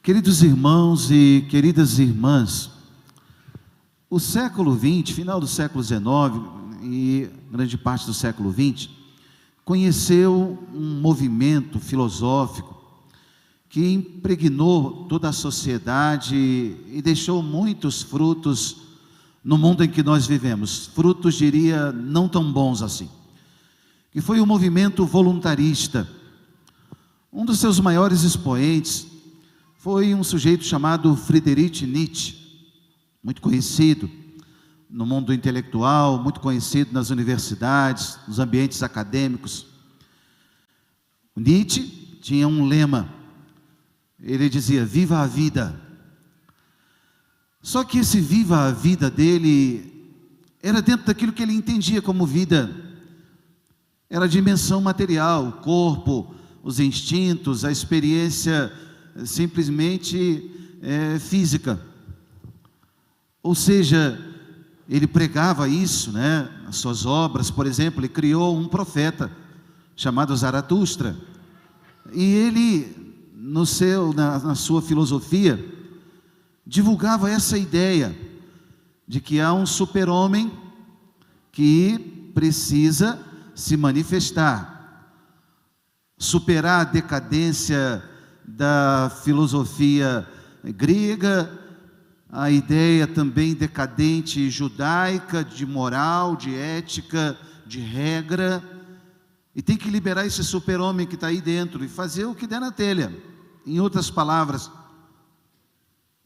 Queridos irmãos e queridas irmãs, o século XX, final do século XIX e grande parte do século XX, conheceu um movimento filosófico que impregnou toda a sociedade e deixou muitos frutos no mundo em que nós vivemos, frutos, diria, não tão bons assim, que foi o movimento voluntarista. Um dos seus maiores expoentes foi um sujeito chamado Friedrich Nietzsche, muito conhecido no mundo intelectual, muito conhecido nas universidades, nos ambientes acadêmicos. O Nietzsche tinha um lema, ele dizia: viva a vida. Só que esse viva a vida dele era dentro daquilo que ele entendia como vida, era a dimensão material, o corpo, os instintos, a experiência simplesmente física. Ou seja, ele pregava isso, nas suas obras. Por exemplo, ele criou um profeta chamado Zaratustra, e ele, na sua filosofia, divulgava essa ideia de que há um super-homem que precisa se manifestar, superar a decadência da filosofia grega, a ideia também decadente judaica, de moral, de ética, de regra, e tem que liberar esse super-homem que está aí dentro e fazer o que der na telha, em outras palavras.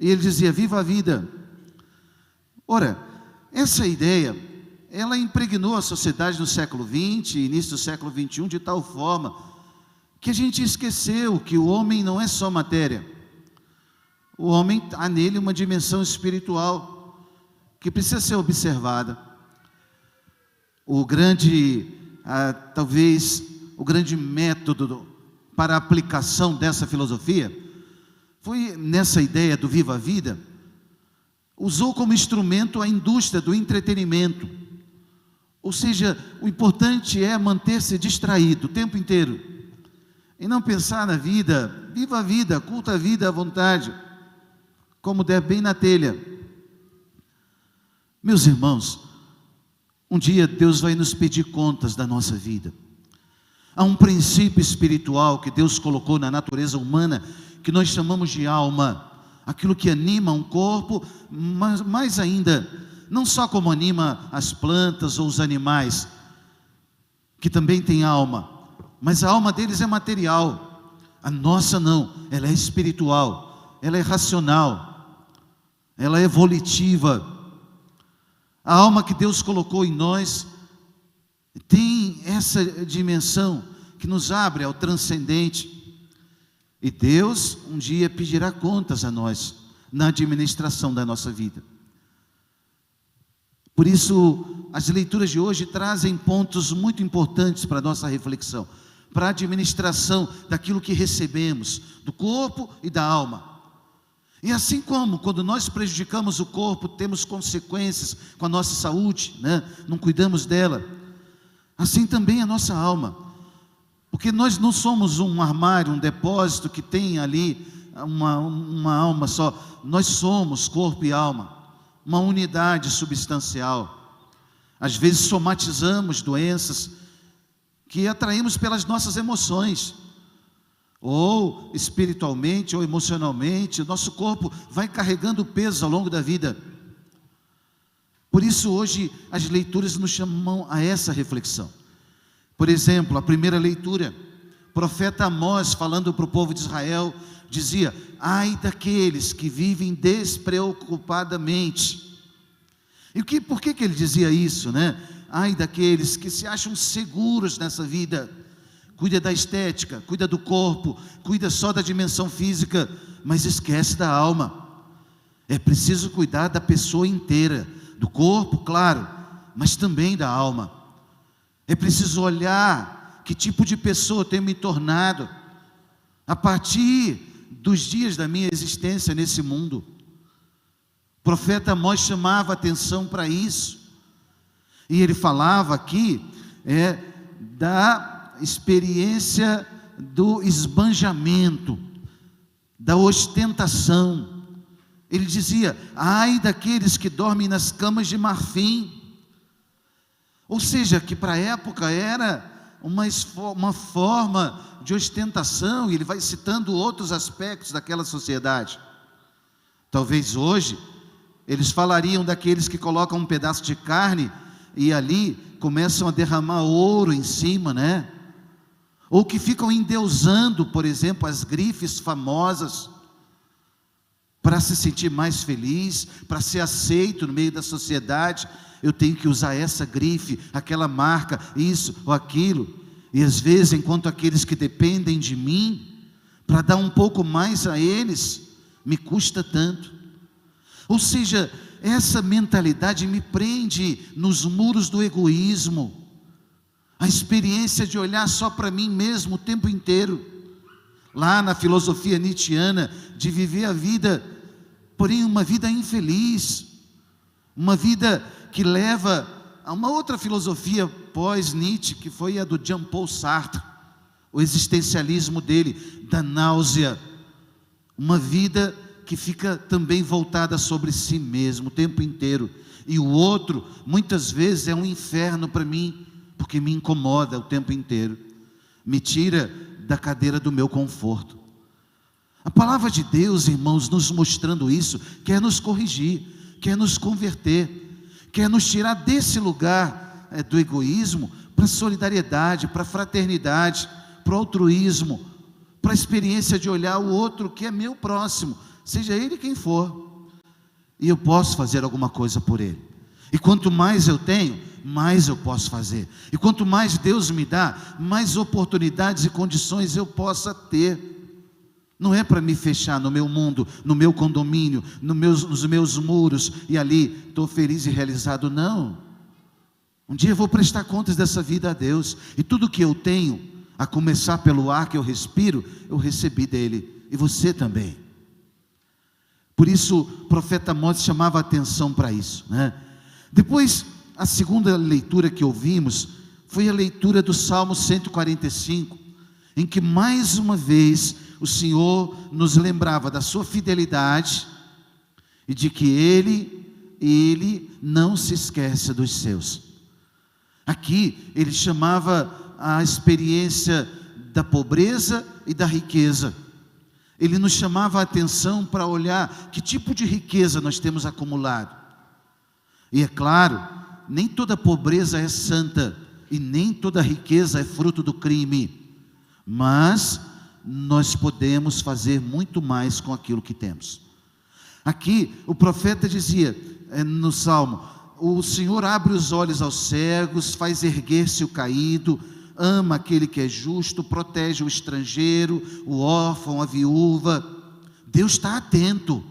E ele dizia: viva a vida. Ora, essa ideia, ela impregnou a sociedade no século XX, início do século XXI, de tal forma que a gente esqueceu que o homem não é só matéria. O homem, há nele uma dimensão espiritual que precisa ser observada. Talvez o grande método para a aplicação dessa filosofia foi, nessa ideia do viva a vida, usou como instrumento a indústria do entretenimento. Ou seja, o importante é manter-se distraído o tempo inteiro e não pensar na vida. Viva a vida, curta a vida à vontade, como der bem na telha. Meus irmãos, um dia Deus vai nos pedir contas da nossa vida. Há um princípio espiritual que Deus colocou na natureza humana, que nós chamamos de alma, aquilo que anima um corpo, mas mais ainda, não só como anima as plantas ou os animais, que também têm alma, mas a alma deles é material. A nossa não, ela é espiritual, ela é racional, ela é volitiva. A alma que Deus colocou em nós tem essa dimensão que nos abre ao transcendente. E Deus um dia pedirá contas a nós na administração da nossa vida. Por isso, as leituras de hoje trazem pontos muito importantes para a nossa reflexão, para a administração daquilo que recebemos, do corpo e da alma. E assim como quando nós prejudicamos o corpo, temos consequências com a nossa saúde, não cuidamos dela, assim também a nossa alma. Porque nós não somos um armário, um depósito que tem ali uma alma só. Nós somos corpo e alma, uma unidade substancial. Às vezes somatizamos doenças que atraímos pelas nossas emoções, ou espiritualmente ou emocionalmente. O nosso corpo vai carregando peso ao longo da vida. Por isso hoje as leituras nos chamam a essa reflexão. Por exemplo, a primeira leitura, o profeta Amós, falando para o povo de Israel, dizia: ai daqueles que vivem despreocupadamente. E por que ele dizia isso, Ai daqueles que se acham seguros nessa vida, cuida da estética, cuida do corpo, cuida só da dimensão física, mas esquece da alma. É preciso cuidar da pessoa inteira, do corpo, claro, mas também da alma. É preciso olhar que tipo de pessoa eu tenho me tornado a partir dos dias da minha existência nesse mundo. O profeta Amós chamava atenção para isso, e ele falava aqui da experiência do esbanjamento, da ostentação. Ele dizia: ai daqueles que dormem nas camas de marfim. Ou seja, que para a época era uma forma de ostentação, e ele vai citando outros aspectos daquela sociedade. Talvez hoje eles falariam daqueles que colocam um pedaço de carne e ali começam a derramar ouro em cima, né? Ou que ficam endeusando, por exemplo, as grifes famosas, para se sentir mais feliz, para ser aceito no meio da sociedade. Eu tenho que usar essa grife, aquela marca, isso ou aquilo. E às vezes, enquanto aqueles que dependem de mim, para dar um pouco mais a eles, me custa tanto. Ou seja, essa mentalidade me prende nos muros do egoísmo. A experiência de olhar só para mim mesmo o tempo inteiro. Lá na filosofia nietzschiana, de viver a vida, porém uma vida infeliz. Uma vida que leva a uma outra filosofia pós-Nietzsche, que foi a do Jean-Paul Sartre. O existencialismo dele, da náusea. Uma vida que fica também voltada sobre si mesmo o tempo inteiro. E o outro, muitas vezes, é um inferno para mim, porque me incomoda o tempo inteiro. Me tira da cadeira do meu conforto. A palavra de Deus, irmãos, nos mostrando isso, quer nos corrigir, quer nos converter, quer nos tirar desse lugar do egoísmo para a solidariedade, para a fraternidade, para o altruísmo, para a experiência de olhar o outro que é meu próximo, seja ele quem for, e eu posso fazer alguma coisa por ele. E quanto mais eu tenho, mais eu posso fazer. E quanto mais Deus me dá, mais oportunidades e condições eu possa ter. Não é para me fechar no meu mundo, no meu condomínio, nos meus muros, e ali estou feliz e realizado, não. Um dia eu vou prestar contas dessa vida a Deus, e tudo que eu tenho, a começar pelo ar que eu respiro, eu recebi dele, e você também. Por isso o profeta Amós chamava a atenção para isso, né? Depois, a segunda leitura que ouvimos foi a leitura do Salmo 145, em que mais uma vez o Senhor nos lembrava da sua fidelidade e de que Ele não se esquece dos seus. Aqui ele chamava a experiência da pobreza e da riqueza. Ele nos chamava a atenção para olhar que tipo de riqueza nós temos acumulado. E é claro, nem toda pobreza é santa e nem toda riqueza é fruto do crime, mas nós podemos fazer muito mais com aquilo que temos. Aqui o profeta dizia no Salmo: o Senhor abre os olhos aos cegos, faz erguer-se o caído, ama aquele que é justo, protege o estrangeiro, o órfão, a viúva. Deus está atento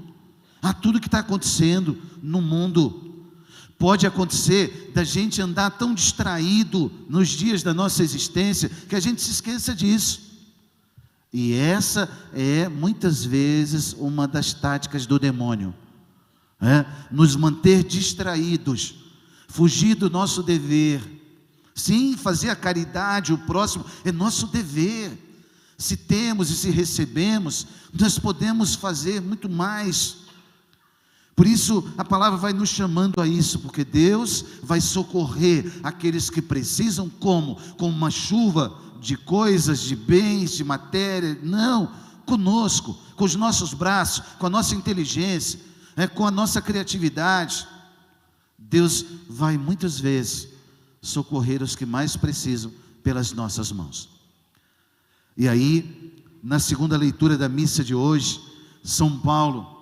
a tudo que está acontecendo no mundo. Pode acontecer da gente andar tão distraído nos dias da nossa existência, que a gente se esqueça disso. E essa é muitas vezes uma das táticas do demônio, nos manter distraídos, fugir do nosso dever. Sim, fazer a caridade, o próximo, é nosso dever. Se temos e se recebemos, nós podemos fazer muito mais. Por isso a palavra vai nos chamando a isso, porque Deus vai socorrer aqueles que precisam, como? Com uma chuva de coisas, de bens, de matéria. Não, conosco, com os nossos braços, com a nossa inteligência, com a nossa criatividade. Deus vai muitas vezes socorrer os que mais precisam pelas nossas mãos. E aí, na segunda leitura da missa de hoje, São Paulo,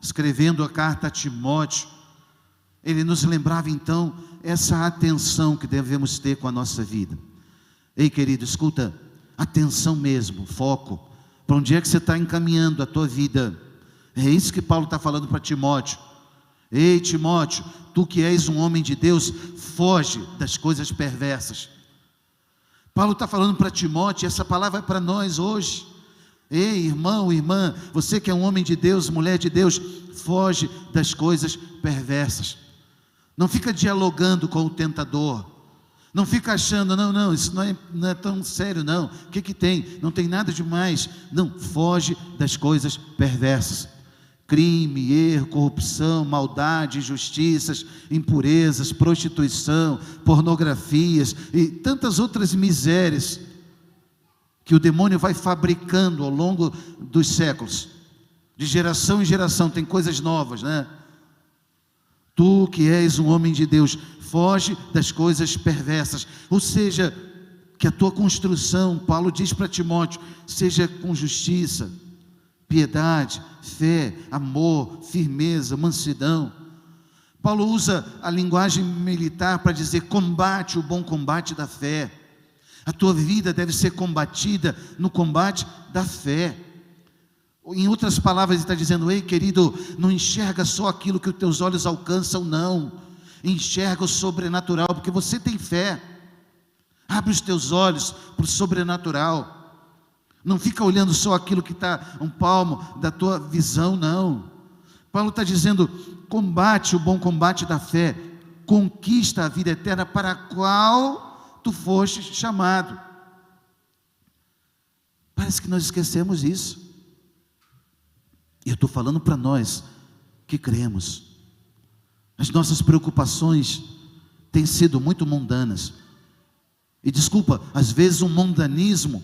escrevendo a carta a Timóteo, ele nos lembrava então essa atenção que devemos ter com a nossa vida. Ei, querido, escuta, atenção mesmo, foco. Para onde é que você está encaminhando a tua vida? É isso que Paulo está falando para Timóteo. Ei, Timóteo, tu que és um homem de Deus, foge das coisas perversas. Paulo está falando para Timóteo, e essa palavra é para nós hoje. Ei, irmão, irmã, você que é um homem de Deus, mulher de Deus, foge das coisas perversas. Não fica dialogando com o tentador. Não fica achando, não, isso não é tão sério não. O que que tem? Não tem nada demais. Não, foge das coisas perversas. Crime, erro, corrupção, maldade, injustiças, impurezas, prostituição, pornografias e tantas outras misérias que o demônio vai fabricando ao longo dos séculos. De geração em geração tem coisas novas, né? Tu que és um homem de Deus, foge das coisas perversas. Ou seja, que a tua construção, Paulo diz para Timóteo, seja com justiça, piedade, fé, amor, firmeza, mansidão. Paulo usa a linguagem militar para dizer: combate o bom combate da fé. A tua vida deve ser combatida no combate da fé. Em outras palavras, ele está dizendo: ei querido, não enxerga só aquilo que os teus olhos alcançam, não. Enxerga o sobrenatural, porque você tem fé. Abre os teus olhos para o sobrenatural. Não fica olhando só aquilo que está um palmo da tua visão, não. Paulo está dizendo: combate o bom combate da fé, conquista a vida eterna para a qual tu foste chamado. Parece que nós esquecemos isso. E eu estou falando para nós que cremos. As nossas preocupações têm sido muito mundanas. E desculpa, às vezes um mundanismo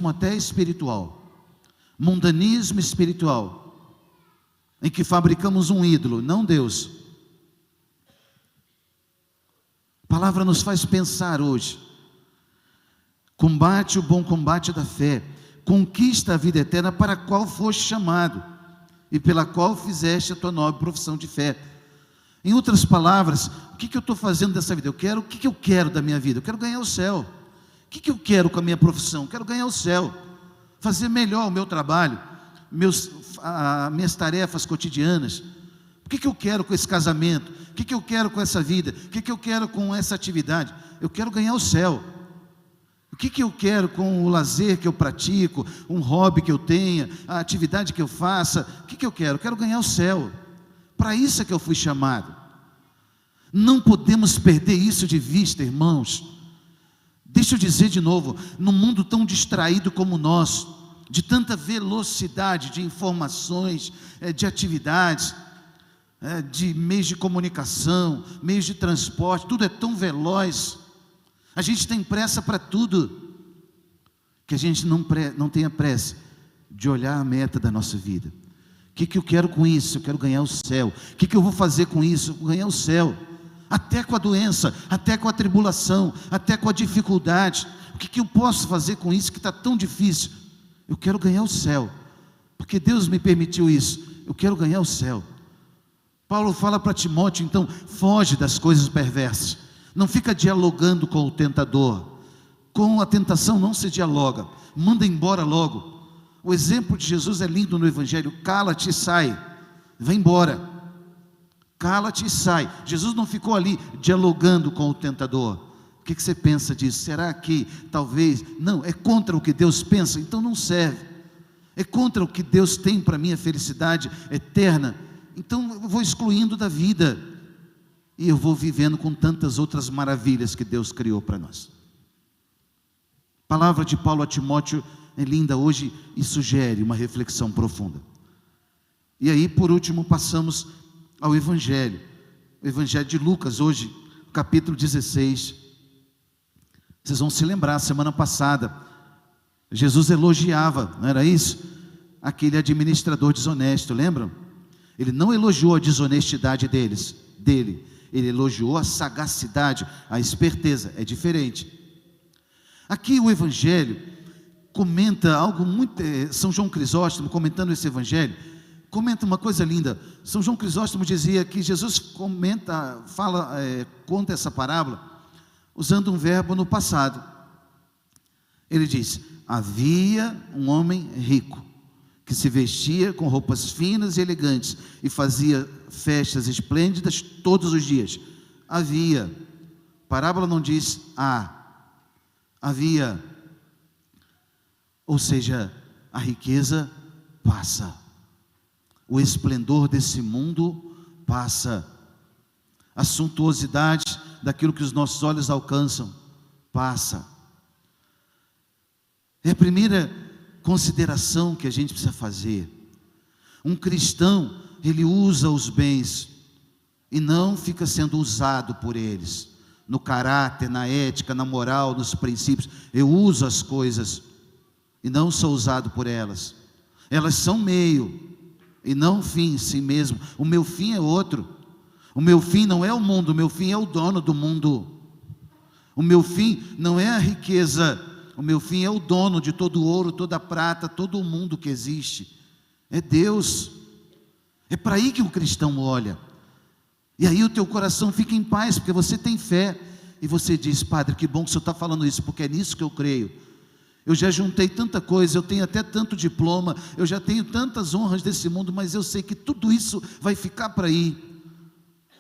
até espiritual. Mundanismo espiritual, em que fabricamos um ídolo, não Deus. A palavra nos faz pensar hoje. Combate o bom combate da fé, conquista a vida eterna para a qual foste chamado e pela qual fizeste a tua nobre profissão de fé. Em outras palavras, o que eu estou fazendo dessa vida? O que eu quero da minha vida? Eu quero ganhar o céu. O que eu quero com a minha profissão? Eu quero ganhar o céu, fazer melhor o meu trabalho, minhas tarefas cotidianas. O que eu quero com esse casamento? O que eu quero com essa vida? O que eu quero com essa atividade? Eu quero ganhar o céu. O que eu quero com o lazer que eu pratico, um hobby que eu tenha, a atividade que eu faça? O que eu quero? Eu quero ganhar o céu. Para isso é que eu fui chamado. Não podemos perder isso de vista, irmãos. Deixa eu dizer de novo, num mundo tão distraído como o nosso, de tanta velocidade de informações, de atividades, de meios de comunicação, meios de transporte, tudo é tão veloz. A gente tem pressa para tudo, que a gente não tenha pressa de olhar a meta da nossa vida. O que eu quero com isso? Eu quero ganhar o céu. O que eu vou fazer com isso? Eu vou ganhar o céu. Até com a doença, até com a tribulação, até com a dificuldade. O que eu posso fazer com isso que está tão difícil? Eu quero ganhar o céu, porque Deus me permitiu isso. Eu quero ganhar o céu. Paulo fala para Timóteo, então, foge das coisas perversas. Não fica dialogando com o tentador. Com a tentação não se dialoga. Manda embora logo. O exemplo de Jesus é lindo no Evangelho. Cala-te e sai. Vai embora. Cala-te e sai. Jesus não ficou ali dialogando com o tentador. O que você pensa disso? Será que talvez... Não, é contra o que Deus pensa, então não serve. É contra o que Deus tem para a minha felicidade eterna, então eu vou excluindo da vida. E eu vou vivendo com tantas outras maravilhas que Deus criou para nós. A palavra de Paulo a Timóteo é linda hoje e sugere uma reflexão profunda. E aí, por último, passamos ao Evangelho. O Evangelho de Lucas, hoje, capítulo 16. Vocês vão se lembrar, semana passada, Jesus elogiava, não era isso? Aquele administrador desonesto, lembram? Ele não elogiou a desonestidade dele. Ele elogiou a sagacidade, a esperteza, é diferente. Aqui o Evangelho comenta algo muito... São João Crisóstomo, comentando esse Evangelho, comenta uma coisa linda. São João Crisóstomo dizia que Jesus conta essa parábola usando um verbo no passado. Ele diz: havia um homem rico, que se vestia com roupas finas e elegantes, e fazia festas esplêndidas todos os dias. Havia, a parábola não diz havia, ou seja, a riqueza passa, o esplendor desse mundo passa, a suntuosidade daquilo que os nossos olhos alcançam, passa. É a primeira consideração que a gente precisa fazer. Um cristão, ele usa os bens e não fica sendo usado por eles, no caráter, na ética, na moral, nos princípios. Eu uso as coisas e não sou usado por elas. Elas são meio e não fim em si mesmo. O meu fim é outro. O meu fim não é o mundo, o meu fim é o dono do mundo. O meu fim não é a riqueza, o meu fim é o dono de todo o ouro, toda a prata, todo o mundo que existe. É Deus. É para aí que o cristão olha. E aí o teu coração fica em paz, porque você tem fé. E você diz: Padre, que bom que o Senhor está falando isso, porque é nisso que eu creio. Eu já juntei tanta coisa, eu tenho até tanto diploma, eu já tenho tantas honras desse mundo, mas eu sei que tudo isso vai ficar para aí.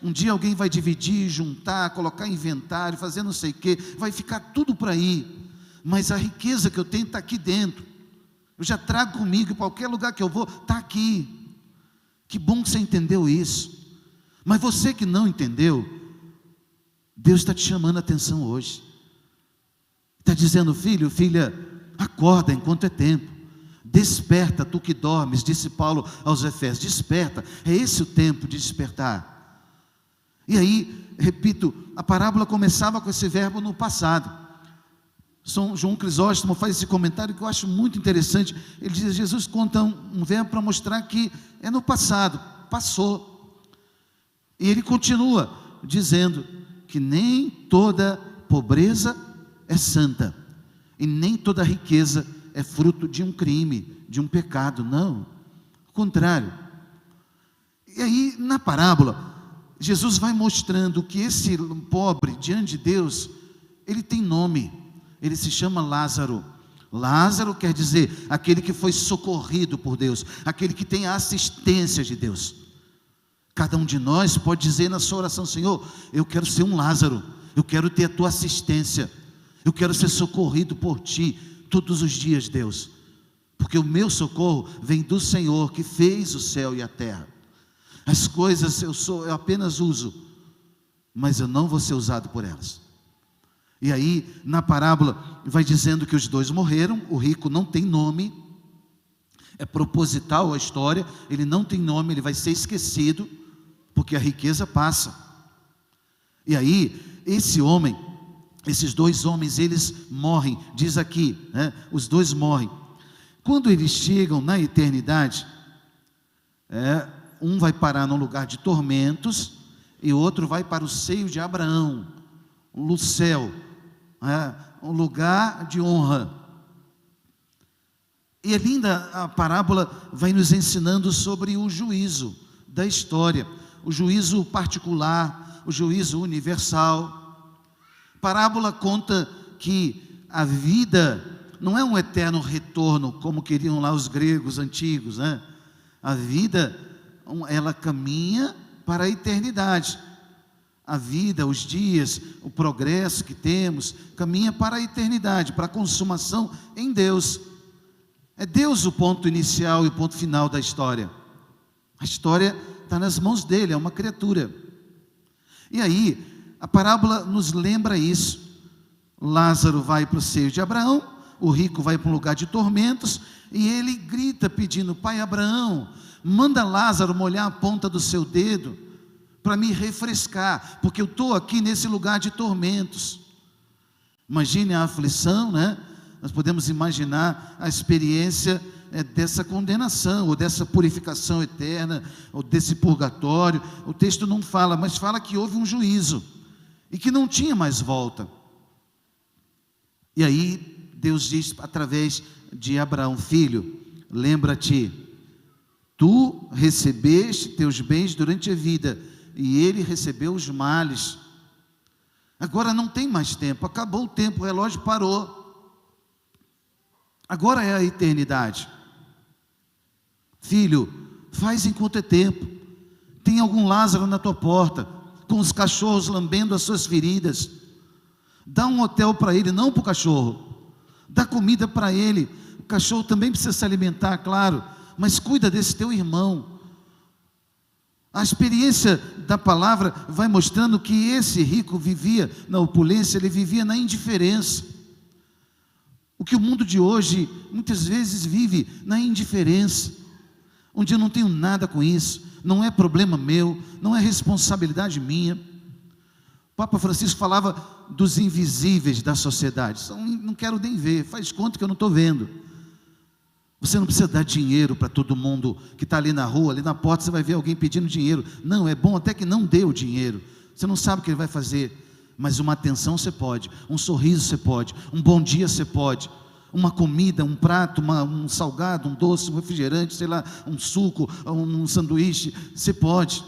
Um dia alguém vai dividir, juntar, colocar inventário, fazer não sei o quê, vai ficar tudo para aí. Mas a riqueza que eu tenho está aqui dentro. Eu já trago comigo, em qualquer lugar que eu vou, está aqui. Que bom que você entendeu isso. Mas você que não entendeu, Deus está te chamando a atenção hoje. Está dizendo: filho, filha, acorda enquanto é tempo. Desperta, tu que dormes, disse Paulo aos Efésios. Desperta, é esse o tempo de despertar. E aí, repito, a parábola começava com esse verbo no passado. São João Crisóstomo faz esse comentário que eu acho muito interessante. Ele diz: Jesus conta um verbo para mostrar que é no passado, passou. E ele continua dizendo que nem toda pobreza é santa, e nem toda riqueza é fruto de um crime, de um pecado. Não, ao contrário. E aí, na parábola, Jesus vai mostrando que esse pobre, diante de Deus, ele tem nome. Ele se chama Lázaro. Lázaro quer dizer aquele que foi socorrido por Deus, aquele que tem a assistência de Deus. Cada um de nós pode dizer na sua oração: Senhor, eu quero ser um Lázaro, eu quero ter a tua assistência, eu quero ser socorrido por ti todos os dias, Deus, porque o meu socorro vem do Senhor que fez o céu e a terra. As coisas eu apenas uso, mas eu não vou ser usado por elas. E aí, na parábola, vai dizendo que os dois morreram. O rico não tem nome, é proposital a história, ele não tem nome, ele vai ser esquecido, porque a riqueza passa. E aí, esses dois homens, eles morrem, diz aqui, né? Os dois morrem. Quando eles chegam na eternidade, um vai parar num lugar de tormentos, e o outro vai para o seio de Abraão, no céu, um lugar de honra. E é linda a parábola, vai nos ensinando sobre o juízo da história, o juízo particular, o juízo universal. A parábola conta que a vida não é um eterno retorno, como queriam lá os gregos antigos, né? A vida, ela caminha para a eternidade. A vida, os dias, o progresso que temos, caminha para a eternidade, para a consumação em Deus. É Deus o ponto inicial e o ponto final da história. A história está nas mãos dele, é uma criatura. E aí, a parábola nos lembra isso. Lázaro vai para o seio de Abraão, o rico vai para um lugar de tormentos, e ele grita pedindo: Pai Abraão, manda Lázaro molhar a ponta do seu dedo, para me refrescar, porque eu estou aqui nesse lugar de tormentos. Imagine a aflição, né? Nós podemos imaginar a experiência dessa condenação, ou dessa purificação eterna, ou desse purgatório. O texto não fala, mas fala que houve um juízo, e que não tinha mais volta. E aí, Deus diz através de Abraão: filho, lembra-te, tu recebeste teus bens durante a vida, e ele recebeu os males. Agora não tem mais tempo, acabou o tempo, o relógio parou. Agora é a eternidade. Filho, faz enquanto é tempo. Tem algum Lázaro na tua porta, com os cachorros lambendo as suas feridas. Dá um hotel para ele, não para o cachorro. Dá comida para ele. O cachorro também precisa se alimentar, claro, mas cuida desse teu irmão. A experiência da palavra vai mostrando que esse rico vivia na opulência, ele vivia na indiferença. O que o mundo de hoje muitas vezes vive na indiferença, onde eu não tenho nada com isso, não é problema meu, não é responsabilidade minha. O Papa Francisco falava dos invisíveis da sociedade. Não quero nem ver, faz conta que eu não estou vendo. Você não precisa dar dinheiro para todo mundo que está ali na rua, ali na porta, você vai ver alguém pedindo dinheiro. Não, é bom até que não dê o dinheiro. Você não sabe o que ele vai fazer, mas uma atenção você pode, um sorriso você pode, um bom dia você pode, uma comida, um prato, um salgado, um doce, um refrigerante, sei lá, um suco, um sanduíche, você pode.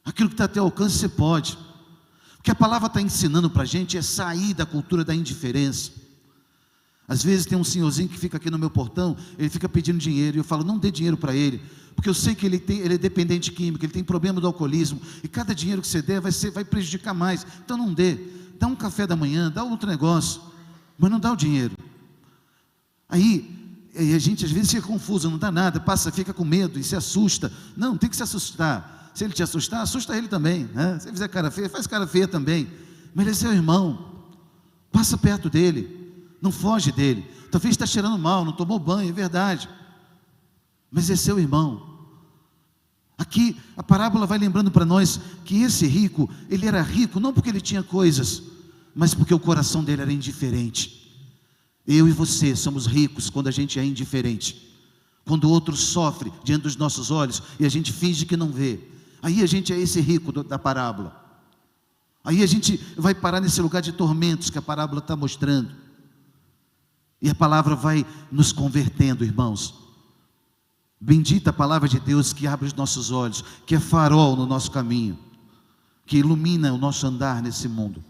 Aquilo que está ao teu alcance você pode. O que a palavra está ensinando para a gente é sair da cultura da indiferença. Às vezes tem um senhorzinho que fica aqui no meu portão, ele fica pedindo dinheiro, e eu falo, não dê dinheiro para ele, porque eu sei que ele é dependente químico, ele tem problema do alcoolismo, e cada dinheiro que você der vai prejudicar mais, então não dê. Dá um café da manhã, dá outro negócio, mas não dá o dinheiro. Aí a gente às vezes fica confuso, não dá nada, fica com medo e se assusta. Não tem que se assustar. Se ele te assustar, assusta ele também, né? Se ele fizer cara feia, faz cara feia também. Mas ele é seu irmão, passa perto dele, não foge dele. Talvez está cheirando mal, não tomou banho, é verdade, mas é seu irmão. Aqui a parábola vai lembrando para nós que esse rico, ele era rico não porque ele tinha coisas, mas porque o coração dele era indiferente. Eu e você somos ricos quando a gente é indiferente, quando o outro sofre diante dos nossos olhos e a gente finge que não vê. Aí a gente é esse rico da parábola. Aí a gente vai parar nesse lugar de tormentos que a parábola está mostrando. E a palavra vai nos convertendo, irmãos. Bendita a palavra de Deus que abre os nossos olhos, que é farol no nosso caminho, que ilumina o nosso andar nesse mundo.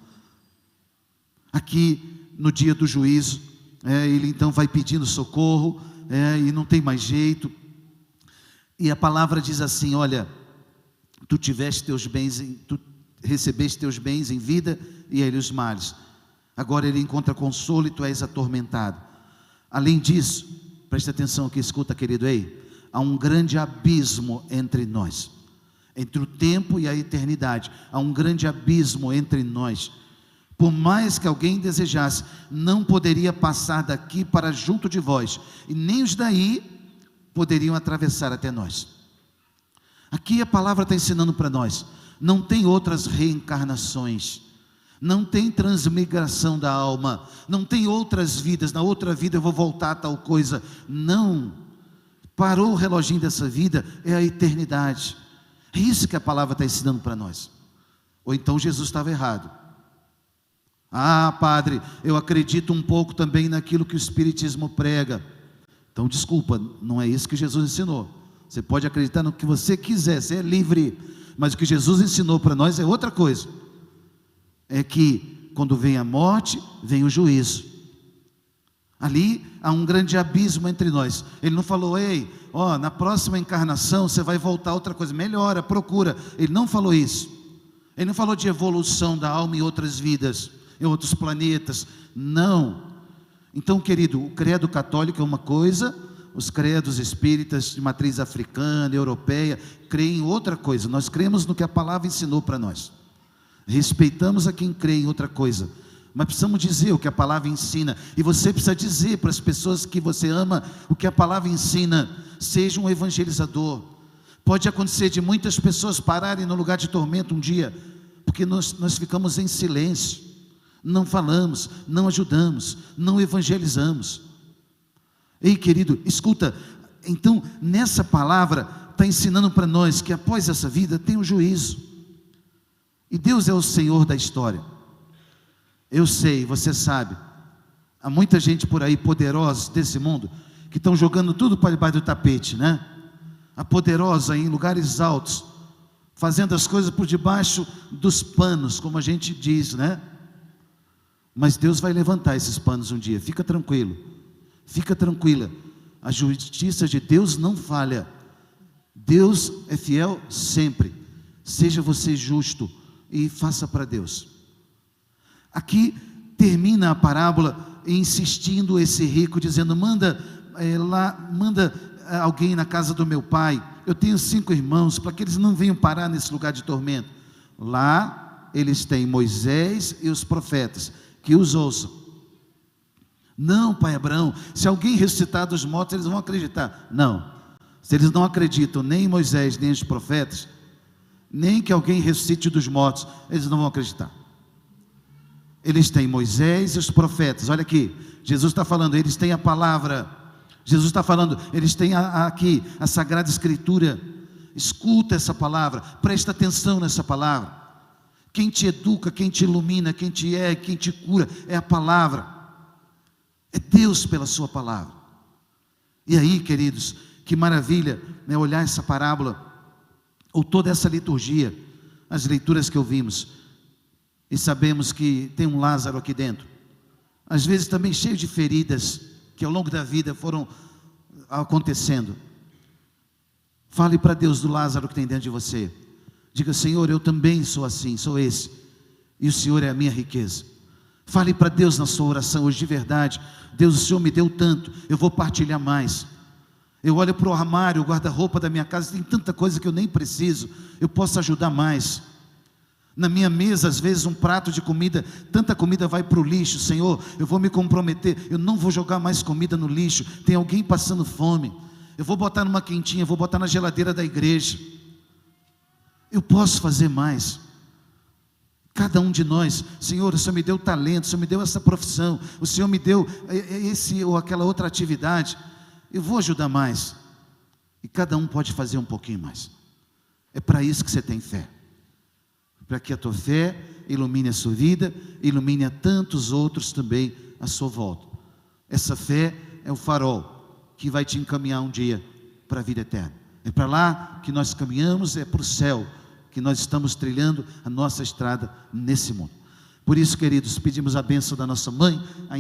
Aqui no dia do juízo, ele então vai pedindo socorro, e não tem mais jeito. E a palavra diz assim: olha, tu recebeste teus bens em vida, e ele os males. Agora ele encontra consolo e tu és atormentado. Além disso, preste atenção aqui, escuta, querido, há um grande abismo entre nós, entre o tempo e a eternidade. Há um grande abismo entre nós. Por mais que alguém desejasse, não poderia passar daqui para junto de vós, e nem os daí poderiam atravessar até nós. Aqui a palavra está ensinando para nós: não tem outras reencarnações, não tem transmigração da alma, não tem outras vidas, na outra vida eu vou voltar a tal coisa. Não, parou o reloginho dessa vida, é a eternidade. É isso que a palavra está ensinando para nós. Ou então Jesus estava errado. Ah, padre, eu acredito um pouco também naquilo que o Espiritismo prega. Então desculpa, não é isso que Jesus ensinou. Você pode acreditar no que você quiser, você é livre, mas o que Jesus ensinou para nós é outra coisa. É que quando vem a morte, vem o juízo. Ali há um grande abismo entre nós. Ele não falou: na próxima encarnação você vai voltar a outra coisa, melhora, procura. Ele não falou isso. Ele não falou de evolução da alma em outras vidas, em outros planetas. Não. Então, querido, o credo católico é uma coisa, os credos espíritas de matriz africana, europeia, creem em outra coisa. Nós cremos no que a palavra ensinou para nós. Respeitamos a quem crê em outra coisa, mas precisamos dizer o que a palavra ensina. E você precisa dizer para as pessoas que você ama o que a palavra ensina. Seja um evangelizador. Pode acontecer de muitas pessoas pararem no lugar de tormento um dia, porque nós ficamos em silêncio, não falamos, não ajudamos, não evangelizamos. Ei, querido, escuta. Então nessa palavra está ensinando para nós que após essa vida tem um juízo. E Deus é o Senhor da história. Eu sei, você sabe, há muita gente por aí poderosa desse mundo que estão jogando tudo para debaixo do tapete, né? A poderosa em lugares altos, fazendo as coisas por debaixo dos panos, como a gente diz, né? Mas Deus vai levantar esses panos um dia. Fica tranquilo, fica tranquila. A justiça de Deus não falha. Deus é fiel sempre. Seja você justo e faça para Deus. Aqui termina a parábola insistindo esse rico, dizendo: manda alguém na casa do meu pai, eu tenho 5 irmãos, para que eles não venham parar nesse lugar de tormento. Lá eles têm Moisés e os profetas, que os ouçam. Não, pai Abraão, se alguém ressuscitar dos mortos, eles vão acreditar. Não, se eles não acreditam nem em Moisés, nem os profetas, nem que alguém ressuscite dos mortos, eles não vão acreditar. Eles têm Moisés e os profetas. Olha aqui, Jesus está falando, eles têm a palavra. Jesus está falando, eles têm aqui a Sagrada Escritura. Escuta essa palavra, presta atenção nessa palavra. Quem te educa, quem te ilumina, quem te cura, é a palavra. É Deus pela sua palavra. E aí, queridos, que maravilha, né, olhar essa parábola, ou toda essa liturgia, as leituras que ouvimos, e sabemos que tem um Lázaro aqui dentro, às vezes também cheio de feridas, que ao longo da vida foram acontecendo. Fale para Deus do Lázaro que tem dentro de você. Diga: Senhor, eu também sou assim, sou esse, e o Senhor é a minha riqueza. Fale para Deus na sua oração hoje de verdade: Deus, o Senhor me deu tanto, eu vou partilhar mais. Eu olho para o armário, o guarda-roupa da minha casa, tem tanta coisa que eu nem preciso, eu posso ajudar mais. Na minha mesa, às vezes um prato de comida, tanta comida vai para o lixo. Senhor, eu vou me comprometer, eu não vou jogar mais comida no lixo. Tem alguém passando fome, eu vou botar numa quentinha, vou botar na geladeira da igreja. Eu posso fazer mais. Cada um de nós, Senhor, o Senhor me deu talento, o Senhor me deu essa profissão, o Senhor me deu esse ou aquela outra atividade, eu vou ajudar mais. E cada um pode fazer um pouquinho mais. É para isso que você tem fé, para que a tua fé ilumine a sua vida, ilumine a tantos outros também à sua volta. Essa fé é o farol que vai te encaminhar um dia para a vida eterna. É para lá que nós caminhamos, é para o céu que nós estamos trilhando a nossa estrada nesse mundo. Por isso, queridos, pedimos a bênção da nossa mãe, a